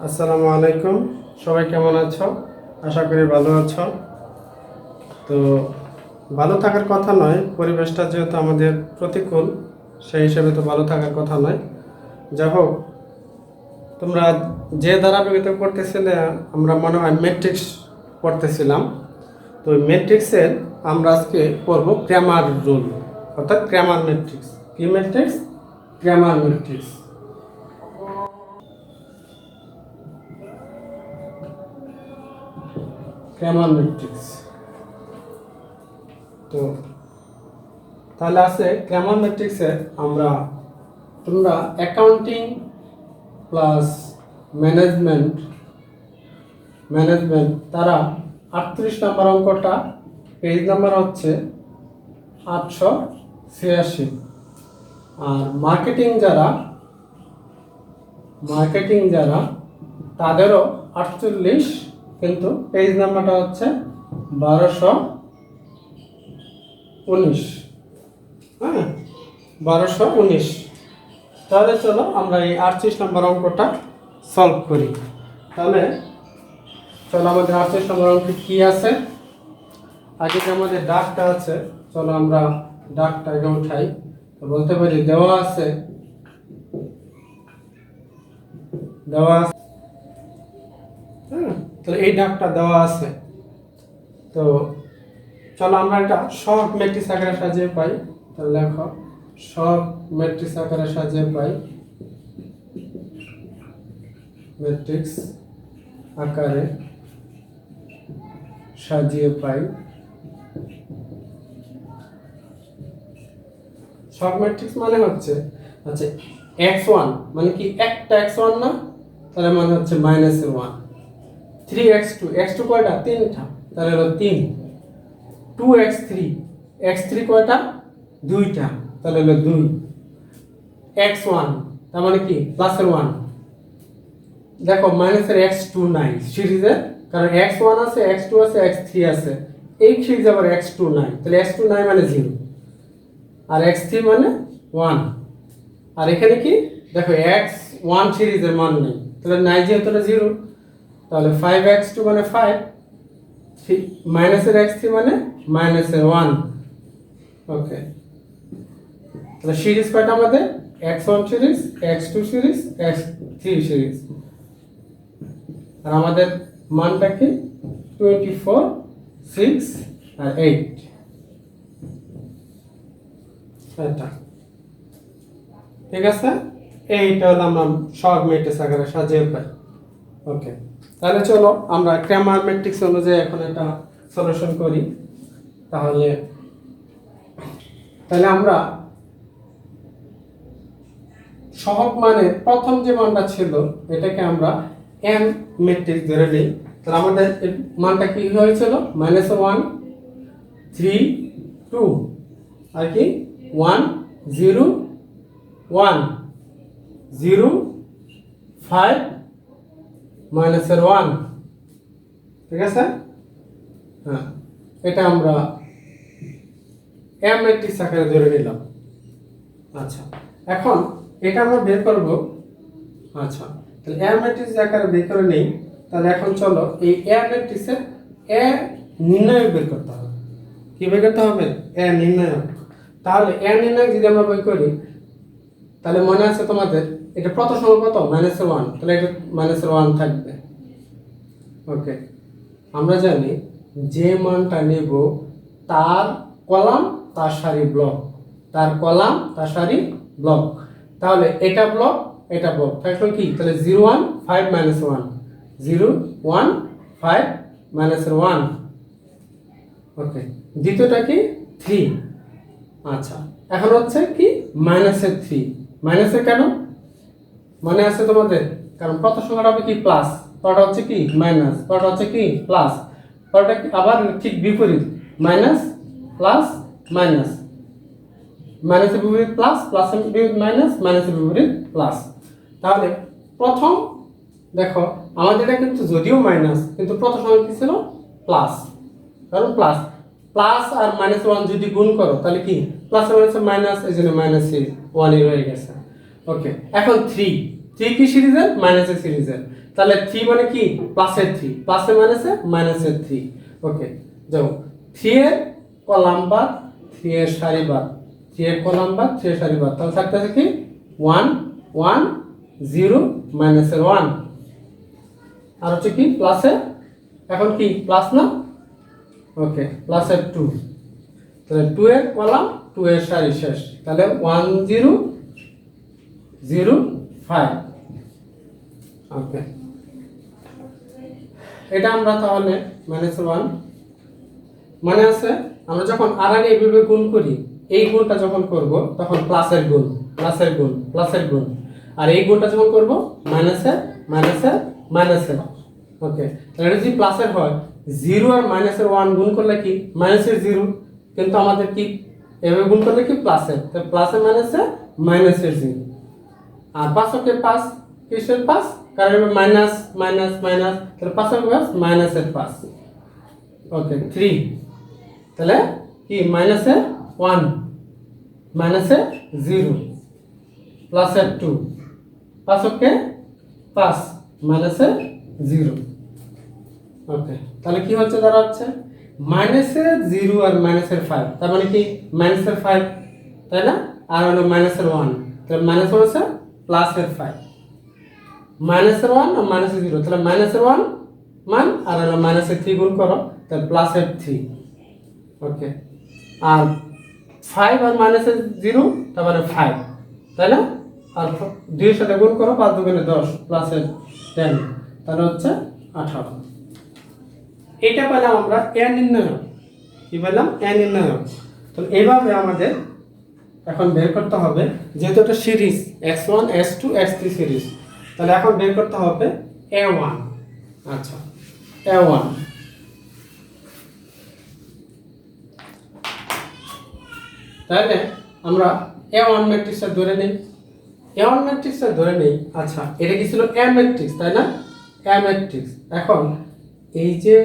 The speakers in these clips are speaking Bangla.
আসসালামু আলাইকুম, সবাই কেমন আছো? আশা করি ভালো আছো। তো ভালো থাকার কথা নয়, পরিবেশটা যেহেতু আমাদের প্রতিকূল, সেই হিসেবে তো ভালো থাকার কথা নয়। যাই হোক, তোমরা যে ধারাবাহিকতা পড়তেছিলে, আমরা মনে হয় ম্যাট্রিক্স পড়তেছিলাম। তো ওই ম্যাট্রিক্সের আমরা আজকে পড়ব গ্রামার রুল, অর্থাৎ গ্রামার ম্যাট্রিক্স। কি matrix? Grammar matrix. Grammar matrix. তো তাহলে আছে গ্রামার ম্যাট্রিক্সে তোমরা অ্যাকাউন্টিং প্লাস ম্যানেজমেন্ট তারা 38 নম্বর অঙ্কটা, পেজ নাম্বার হচ্ছে 886। আর মার্কেটিং যারা তাদেরও 48, কিন্তু পেজ নাম্বারটা হচ্ছে 1219। হ্যাঁ, 1219। তাহলে চলো আমরা এই 38 নম্বর অঙ্কটা সলভ করি। তাহলে চলো, আমাদের 38 নম্বর অঙ্কে কি আছে? আগে যে আমাদের ডাকটা আছে, চলো আমরা ডাকটা আগে উঠাই। তো বলতে পারি দেওয়া আছে হ্যাঁ, তো এই ডাকটা দেওয়া আছে। তো চলো আমরা এটা সব ম্যাট্রিক্স আকারে সাজিয়ে পাই। তাহলে লেখো সব ম্যাট্রিক্স আকারে সাজিয়ে পাই। ম্যাট্রিক্স আকারে সাজিয়ে পাই। সব ম্যাট্রিক্স মানে হচ্ছে আচ্ছা, x1 মানে কি একটা x1 না? তাহলে মানে হচ্ছে -1। 3x2, x2 কয়টা? 3টা, তাহলে হলো 3। 2x3, x3 কয়টা? 2টা, তাহলে হলো 2। x1 তার মানে কি প্লাসের 1। দেখো মাইনাসের x2 নাই সিরিজে, কারণ x1 আছে, x2 আছে, x3 আছে। এই সিরিজ আবার x2 নাই, তাহলে x2 নাই মানে 0, আর x3 মানে 1। আর এখানে কি দেখো x1 সিরিজের মান নেই, তাহলে নাই যেহেতু 0, তাহলে 5x2 মানে 5, মাইনাসের x3 মানে -1। ওকে, তাহলে সিরিজ কয়টা আমাদের? x1 series, x2 series, x3 series. আর আমাদের মানটা কি? 24, 6 আর 8। এটা ঠিক আছে। এইটা হলো আমরা সব ম্যাট্রিক্স আকারে সাজিয়ে পাই। ওকে, তাহলে চলো আমরা গ্রামার ম্যাট্রিক্স অনুযায়ী এখন এটা সলিউশন করি। তাহলে আমরা সহগ মানে প্রথম যে মানটা ছিল এটাকে আমরা m ম্যাট্রিক্স ধরে নিই। তাহলে আমাদের মানটা কি হয়েছিল? -1, 3, 2 আর কি 1, 0, 1, 0, 5, -1। ঠিক আছে? হ্যাঁ, এটা আমরা m ম্যাট্রিক্স আকারে ধরে নিলাম। আচ্ছা, এখন এটা আমরা বের করব। আচ্ছা, তাহলে m ম্যাট্রিক্স আকারে বের করে নেই। তাহলে এখন চলো এই m ম্যাট্রিক্সের a নির্ণায়ক বের করতে হবে। কি বের করতে হবে? a নির্ণায়ক। তাহলে a নির্ণায়ক যদি আমরা বের করি, তাহলে মনে আছে তোমাদের এটা প্রথম সংখ্যা কত? -1, তাহলে এটা -1 থাকবে। ওকে, আমরা জানি যে মানটা নেব তার কলাম তার সারি ব্লক, তার কলাম তার সারি ব্লক। তাহলে এটা ব্লক, এটা ব্লক থাকলো কি? তাহলে 0, 1, 5, -1, 0, 1, 5, -1। ওকে, দ্বিতীয়টা কি? 3। আচ্ছা, এখন হচ্ছে কি -3। মাইনাসের কেন মনে আছে তোমাদের? কারণ প্রথম সংখ্যাটা হবে কি প্লাস, পরটা হচ্ছে কি মাইনাস, পরটা হচ্ছে কি প্লাস, পরটা আবার ঠিক বিপরীত, মাইনাস প্লাস মাইনাস, মাইনাসের বিপরীত প্লাস, প্লাসের বিপরীত মাইনাস, মাইনাসের বিপরীত প্লাস। তাহলে প্রথম দেখো আমাদের এটা কিন্তু যদিও মাইনাস, কিন্তু প্রথম সংখ্যা কি ছিল? প্লাস, কারণ প্লাস প্লাস আর -1 যদি গুণ করো তাহলে কি প্লাস আর মাইনাস মাইনাস, এই জন্য -1 রয়ে গেছে। ওকে, এখন 3 3 কি সিরিজের মাইনাসের সিরিজের, তাহলে 3 মানে কি প্লাসের 3, প্লাসে মাইনাসে মাইনাসের 3। ওকে, যাও 3 এর কলাম বাদ 3 এর সারি বাদ, 3 এর কলাম বাদ 3 এর সারি বাদ, তাহলে থাকতেছে কি 1 1 0 মাইনাসের 1, আর হচ্ছে কি প্লাসে, এখন কি প্লাস না, ওকে প্লাসের 2, তাহলে 2 এর কলাম 2 এর সারি শেষ, তাহলে 1 0 0 5। ওকে, এটা আমরা তাহলে -1 মানে আছে, আমরা যখন আর আগে এইভাবে গুণ করি, এই গুণটা যখন করব তখন প্লাসের গুণ প্লাসের গুণ প্লাসের গুণ, আর এই গুণটা যখন করব মাইনাসের মাইনাসের মাইনাসের। ওকে, তাহলে এটা যদি প্লাসের হয় 0 আর মাইনাসের 1 গুণ করলে কি মাইনাসের 0, কিন্তু আমাদের কি এভাবে গুণ করলে কি প্লাসের, তো প্লাসে মাইনাসে মাইনাসের 0, আর 5 ওকে 5 কিসের 5, কারণ মাইনাস মাইনাস মাইনাস, তাহলে 5 ওকে মাইনাসের 5। ওকে 3, তাহলে কি মাইনাসে 1 মাইনাসে 0 প্লাসের 2, 5 ওকে 5 মাইনাসে 0। ওকে, তাহলে কি হচ্ছে দাঁড়াচ্ছে মাইনাসের 0 আর মাইনাসের 5, তার মানে কি মাইনাসের 5, তাই না, আর হলো মাইনাসের 1, তাহলে মাইনাস হচ্ছে প্লাসের 5, মাইনাসের 1 আর মাইনাসের 0, তাহলে মাইনাসের 1 মান আর হলো মাইনাসের 3 গুণ করো, তাহলে প্লাসের 3। ওকে, আর 5 আর মাইনাসের 0 তার মানে 5, তাই না, আর 2 এর সাথে গুণ করো, 5 দুগুণে 10 প্লাসের 10, তাহলে হচ্ছে 18। এটা পেলাম আমরা এ নির্ণয়, কি পেলাম এ নির্ণয়। তো এইভাবে আমাদের এখন বের করতে হবে, যেহেতু এটা series x1 x2 x3 series, তাহলে এখন বের করতে হবে a1। আচ্ছা a1, তাহলে আমরা a1 ম্যাট্রিক্সটা ধরে নেই, a1 ম্যাট্রিক্সটা ধরে নেই। আচ্ছা, এটা কি ছিল a ম্যাট্রিক্স, তাই না, a ম্যাট্রিক্স। এখন এই যে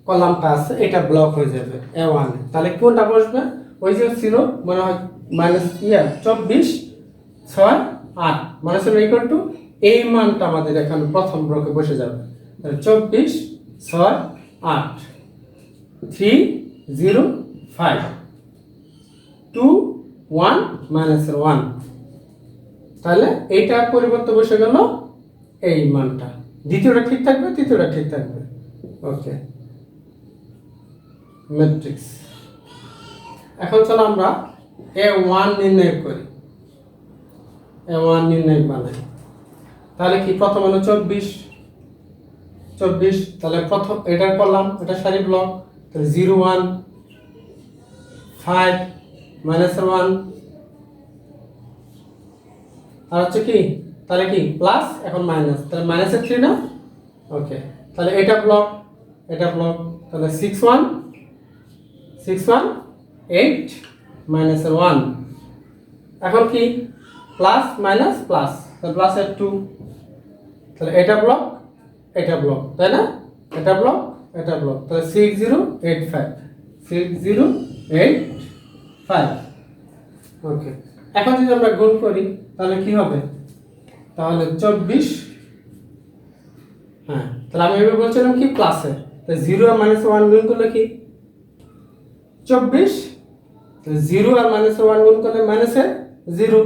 কলামটা আছে এটা ব্লক হয়ে যাবে a1, তাহলে কোনটা বসবে, ওই যে ছিল মনে হয় -24 6 8 মানে ছিল ইকুয়াল টু, এই মানটা আমাদের এখানে প্রথম ব্লকে বসে যাবে, তাহলে 24 6 8 3 0 5 2 1 -1, তাহলে এইটা পরিবর্তে বসে গেল এই মানটা, দ্বিতীয়টা ঠিক থাকবে তৃতীয়টা ঠিক থাকবে। ওকে, ম্যাট্রিক্স। এখন চলো আমরা a1 নির্ণয় করি, a1 নির্ণয় বানাই। তাহলে কি প্রথম হলো 24 24, তাহলে প্রথম এটা করলাম, এটা সারি ব্লক, তাহলে 0 1 5 -1, আর হচ্ছে কি তাহলে কি প্লাস, এখন মাইনাস, তাহলে মাইনাসের 3 না। ওকে, তাহলে এটা ব্লক এটা ব্লক, তাহলে 6 1 8 -1, এখন কি প্লাস মাইনাস প্লাস, তাহলে প্লাসের 2, তাহলে এটা ব্লক তাই না, এটা ব্লক তাহলে 6 0 8 5 6 0 8 5। ওকে, এখন যদি আমরা গুণ করি তাহলে কি হবে, তাহলে 24, হ্যাঁ তাহলে আমি এভাবে বলছিলাম কি প্লাসে, তাহলে 0 আর -1 গুণ করলে কি 24, তাহলে 0 আর -1 গুণ করলে -0,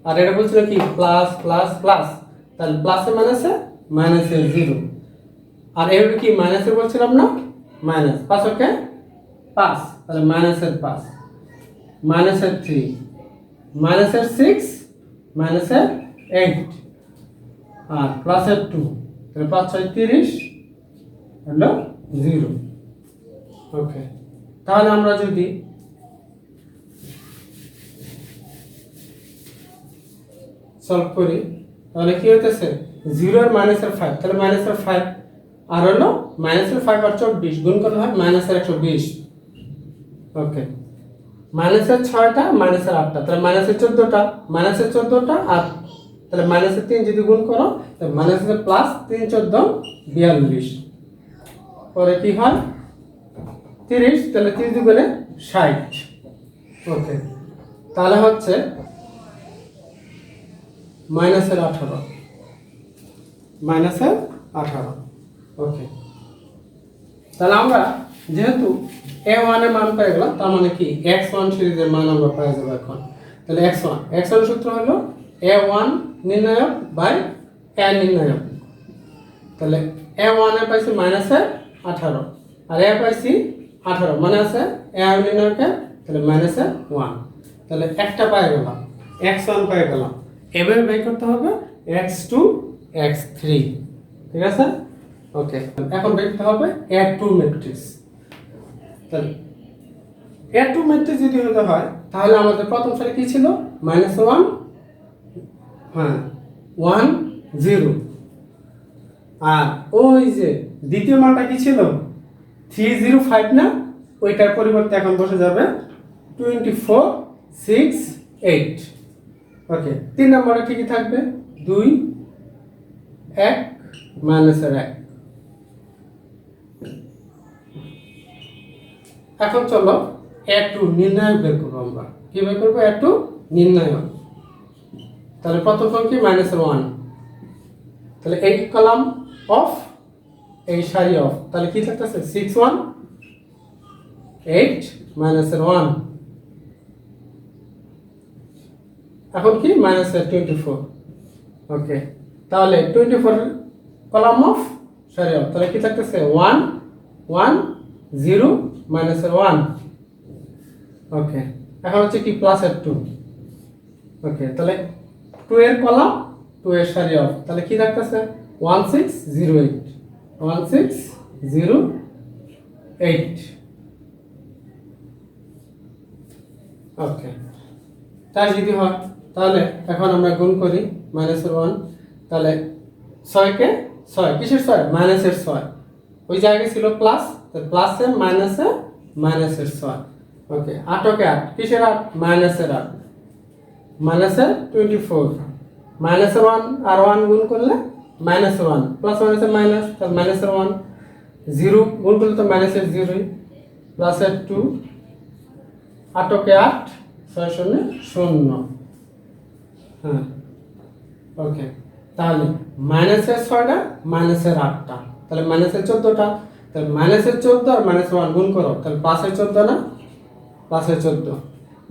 আর এটা বলছিল কি প্লাস প্লাস প্লাস, তাহলে প্লাসে মাইনাসে 0, আর এভাবে কি মাইনাসে বলছিলাম না, মাইনাস 5 ওকে 5, তাহলে মাইনাসের 5 মাইনাসের 3 মাইনাসের 6 মাইনাসের 8, আর প্লাসের 2, তাহলে 5 6 30 হলো 0। ওকে, তাহলে আমরা যদি সলভ করি তাহলে কি হইতেছে 0 আর -5, তাহলে -5, আর হলো -5 আর 24 গুণ করলে হয় -120। ওকে, -6টা -8টা, তাহলে -14টা আর তাহলে -3 যদি গুণ করো তাহলে প্লাস 3 14 42, পরে কি হয় 30, তাহলে 30 দুগুণে 60। ওকে, তাহলে হচ্ছে মাইনাসের 18, মাইনাসের 18। ওকে, তাহলে আমরা যেহেতু a1 এর মান পেয়ে গেলাম, তার মানে কি x1 সিরিজের মান আমরা পেয়ে যাব এখন। তাহলে x1 সূত্র হলো a1 নির্ণায়ক বাই a নির্ণায়ক। তাহলে a1 এ পাইছি মাইনাসের 18 আর a পাইছি 18, মানে আছে a নির্ণায়কে, তাহলে মাইনাসের 1। তাহলে একটা পেয়ে গেলাম, x1 পেয়ে গেলাম। এভাবে বের করতে হবে x2 x3, ঠিক আছে। ওকে, এখন বের করতে হবে a2 ম্যাট্রিক্স। তাহলে a2 ম্যাট্রিক্স যদি হতে হয় তাহলে আমাদের প্রথম সারি কি ছিল? -1, হ্যাঁ 1 0, আর ওই যে দ্বিতীয় মানটা কি ছিল? 305 না, ওইটার পরিবর্তে এখন বসে যাবে 24 6 8। ওকে, 3 নম্বরে ঠিকই থাকবে 2 1 মাইনাসের 1। এখন চলো a2 নির্ণায়ক বের করবো আমরা। কি বের করবো? a2 নির্ণায়ক। তাহলে প্রথম ফর্ম কি? -1। তাহলে এই কলাম অফ, এই সারি অফ, তাহলে কি থাকতেছে? 6 1 8 -1। এখন কি? -24। ওকে, তাহলে 24 কলাম অফ, সারি অফ, তাহলে কি থাকতেছে? 1 1 0 -1। ওকে, এখন হচ্ছে কি? +2। ওকে, তাহলে 2 এর কলাম, 2 এর সারি অফ, তাহলে কি থাকতেছে? 1608 1608। ওকে, তাই যদি হয় তাহলে এখন আমরা গুণ করি -1। তাহলে 6 কে 6, কিসের 6? মাইনাসের 6। ওই জায়গায় ছিল প্লাস, তো প্লাসে মাইনাসে মাইনাসের 6। ওকে, 8 কে 8, কিসের 8? মাইনাসের 8, মাইনাসের 24। মাইনাসের 1 আর 1 গুণ করলে -1, প্লাস মাইনাসের মাইনাস, তাহলে -1। 0 গুণ করলে তো মাইনাসের 0, প্লাসের 2, 8 কে 8, 6 0 0। হ্যাঁ, ওকে, তাহলে মাইনাসের 6টা, মাইনাসের 8টা, তাহলে মাইনাসের 14টা। তাহলে -14 আর -1 গুণ করো, তাহলে প্লাসের 14 না, প্লাসের 14।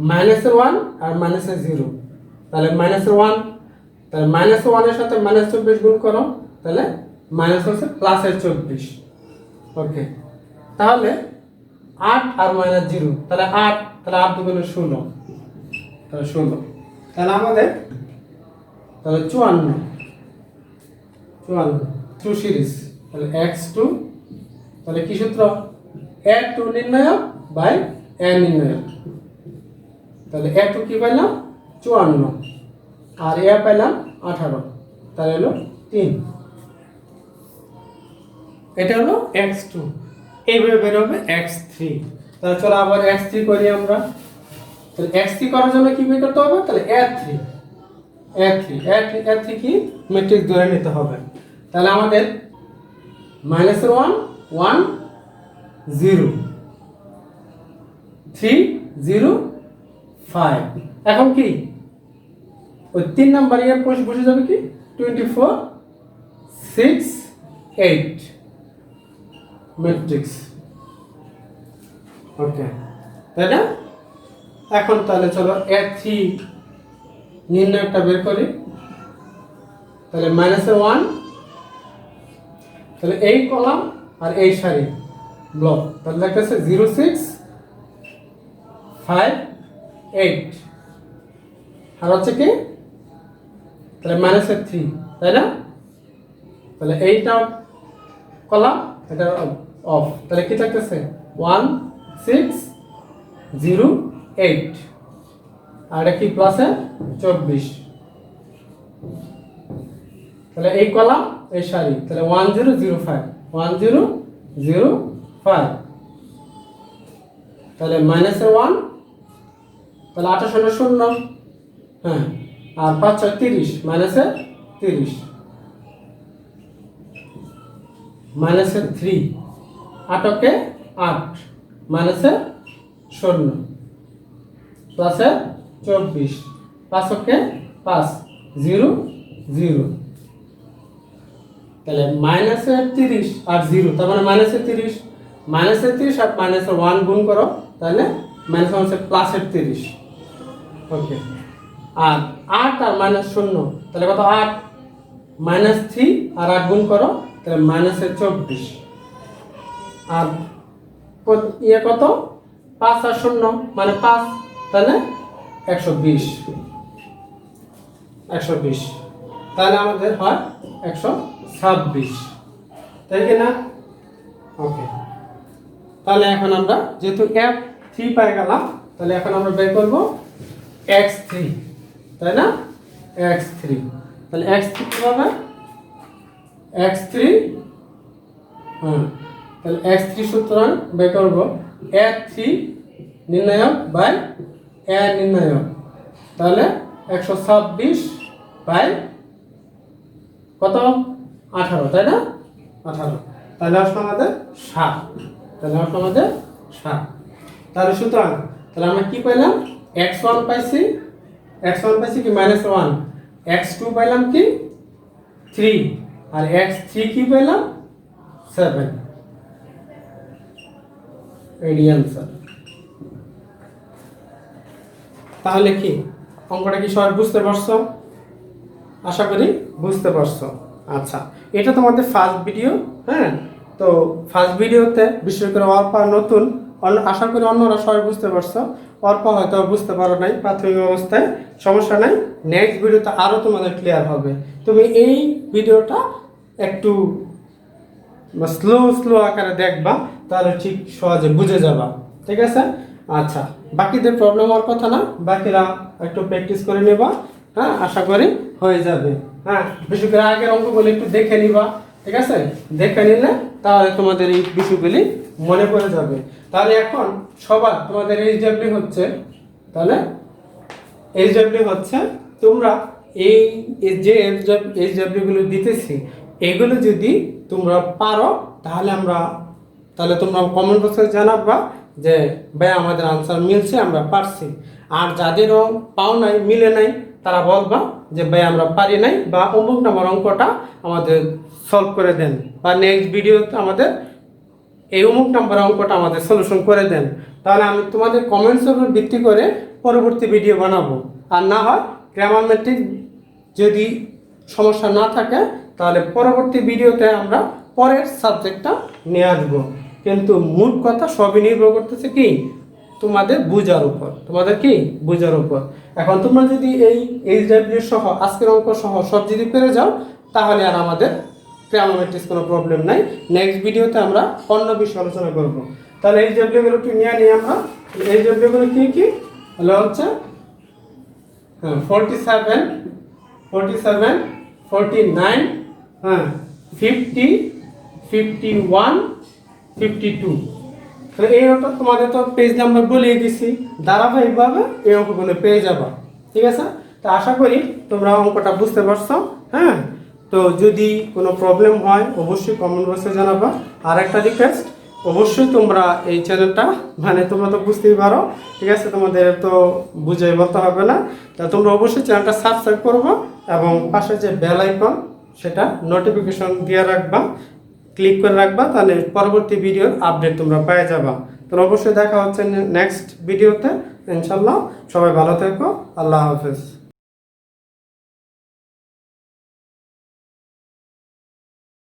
-1 আর -0, তাহলে -1, তাহলে -1 এর সাথে -24 গুণ করো, তাহলে মাইনাস হচ্ছে প্লাসের 24। ওকে, তাহলে 8 আর -0, তাহলে 8, তাহলে 8 দুগুণে 16, তাহলে 16। তাহলে আমাদের তাহলে 54 টু সিরিজ। তাহলে x2, তাহলে কি সূত্র? a2 নির্ণায়ক বাই a নির্ণায়ক। তাহলে a2 কি পাইলাম? 54, আর a পাইলাম 18, তাহলে হলো 3। এটা হলো x2। এইভাবে বের হবে x3। তাহলে চলো আবার x3 করি আমরা। তাহলে x3 করার জন্য কি বের করতে হবে? তাহলে a3 কি? ম্যাট্রিক্স ধরে নিতে হবে। তাহলে আমাদের -1 1 0 3 0 5। এখন কি? ওই 3 নাম্বার এর বসে যাবে কি? 24 6 8 ম্যাট্রিক্স। ওকে, তাই না? এখন তাহলে চলো a3 নির্ণায়কটা বের করি। তাহলে -1, তাহলে এই কলাম আর এই সারি ব্লক, তাহলে দেখতেছে 0 6 5 8, আর হচ্ছে কি? তাহলে -3, তাই না? তাহলে এইটা কলাম, এটা অফ, তাহলে কি থাকতেছে? 1 6 0 8, আর এটা কি? প্লাসে 24। তাহলে এই কলাম, এই সারি, তাহলে 1 0 0 5 1 0 0 5, তাহলে -1, তাহলে 28 0, হ্যাঁ, আর 5 6 30, -30, -3, 8 কে 8, -0, প্লাসে 24, 5 কে 5, 0 0, তাহলে মাইনাসের 30 আর 0, তার মানে মাইনাসের 30 আর মাইনাসের 1 গুণ করো, তাহলে মাইনাস হচ্ছে প্লাসের 30। ওকে, আর 8 আর মাইনাস 0, তাহলে কত 8 মাইনাস 3 আর 8 গুণ করো, তাহলে মাইনাসের 24। আর ইয়ে কত 5 আর 0 মানে 5, তাহলে 120, তাহলে আমাদের হয় 126, তাই কি না? ওকে, তাহলে এখন আমরা যেহেতু f3 পাই গেলাম, তাহলে এখন আমরা বের করব x3, তাই না? x3, তাহলে x3 কি হবে? x3 তাহলে x3 সুতরাং বের করব a3 নির্ণায়ক বাই a নির্ণায়ক, তাহলে 126 বাই কত 18, তাই না? 18, তাহলে আসলে আমাদের 7, তাহলে সুতরাং তাহলে আমরা কি পাইলাম? x1 পাইছি কি -1, x2 পাইলাম কি 3, আর x3 কি পাইলাম 7। এই आंसर। তাহলে কি অঙ্কটা কি সবাই বুঝতে পারছো? আশা করি বুঝতে পারছো। আচ্ছা, এটা তোমাদের ফার্স্ট ভিডিও। হ্যাঁ, তো ফার্স্ট ভিডিওতে বিশেষ করে অল্প নতুন, আশা করি অন্যরা সবাই বুঝতে পারছো। অল্প হয়তো বুঝতে পারো নাই প্রাথমিক অবস্থায়, সমস্যা নাই, নেক্সট ভিডিওতে আরও তোমাদের ক্লিয়ার হবে। তুমি এই ভিডিওটা একটু স্লো আকারে দেখবা, তাহলে ঠিক সহজে বুঝে যাবা। ঠিক আছে? আচ্ছা, বাকিদের প্রবলেম হওয়ার কথা না, বাকিরা একটু প্র্যাকটিস করে নেবা। হ্যাঁ, আশা করি হয়ে যাবে। হ্যাঁ, বিশেষ করে আগের অঙ্কগুলো একটু দেখে নিবা। ঠিক আছে? দেখে নিলে তাহলে তোমাদের এই বিষয়গুলি মনে পড়ে যাবে। তাহলে এখন সবার তোমাদের এইচডব্লিউ হচ্ছে, তাহলে এইচডব্লিউ হচ্ছে তোমরা এই যে এইচডব্লিউ গুলো দিতেছি, এগুলো যদি তোমরা পারো তাহলে তোমরা কমেন্ট বক্সে জানাবা যে ভাই আমাদের আনসার মিলছে, আমরা পারছি। আর যাদেরও পাও নাই, মিলে নাই, তারা বলবা যে ভাই আমরা পারি নাই, বা অমুক নাম্বার অঙ্কটা আমাদের সলভ করে দেন, বা নেক্সট ভিডিওতে আমাদের এই অমুক নাম্বার অঙ্কটা আমাদের সলিউশন করে দেন। তাহলে আমি তোমাদের কমেন্টসের উপর ভিত্তি করে পরবর্তী ভিডিও বানাবো। আর না হয় গ্রামার ম্যাট্রিক্স যদি সমস্যা না থাকে, তাহলে পরবর্তী ভিডিওতে আমরা পরের সাবজেক্টটা নিয়ে আসবো। কিন্তু মূল কথা সবই নির্ভর করতেছে কি তোমাদের বুঝার উপর, এখন তোমরা যদি এই এইচডব্লিউ সহ আজকের অঙ্ক সহ সব যদি পেরে যাও, তাহলে আর আমাদের গ্রামার ম্যাট্রিক্স কোনো প্রবলেম নাই। নেক্সট ভিডিওতে আমরা অন্য বিষয় আলোচনা করব। তাহলে এইচডব্লিউ গুলো একটু নিয়ে আমরা এইচডব্লিউ গুলো কি হলো হচ্ছে 47 49 50 51 52। তাহলে এই অঙ্কটা তোমাদের তো পেজ নাম্বার বলিয়ে দিছি, ধারাবাহিকভাবে এই অঙ্কগুলো পেয়ে যাবা। ঠিক আছে? তো আশা করি তোমরা অঙ্কটা বুঝতে পারছো। হ্যাঁ, তো যদি কোনো প্রবলেম হয় অবশ্যই কমেন্ট বক্সে জানাবা। আর একটা রিকোয়েস্ট, অবশ্যই তোমরা এই চ্যানেলটা তোমরা তো বুঝতেই পারো। ঠিক আছে? তোমাদের তো বুঝাই বলতে হবে না, তা তোমরা অবশ্যই চ্যানেলটা সাবস্ক্রাইব করবা এবং পাশে যে বেল আইকন সেটা নোটিফিকেশন দিয়ে রাখবা, ক্লিক করে রাখবা, তাহলে পরবর্তী ভিডিওর আপডেট তোমরা পেয়ে যাবা। তো অবশ্যই দেখা হচ্ছে নেক্সট ভিডিওতে ইনশাল্লাহ। সবাই ভালো থেকো, আল্লাহ হাফেজ।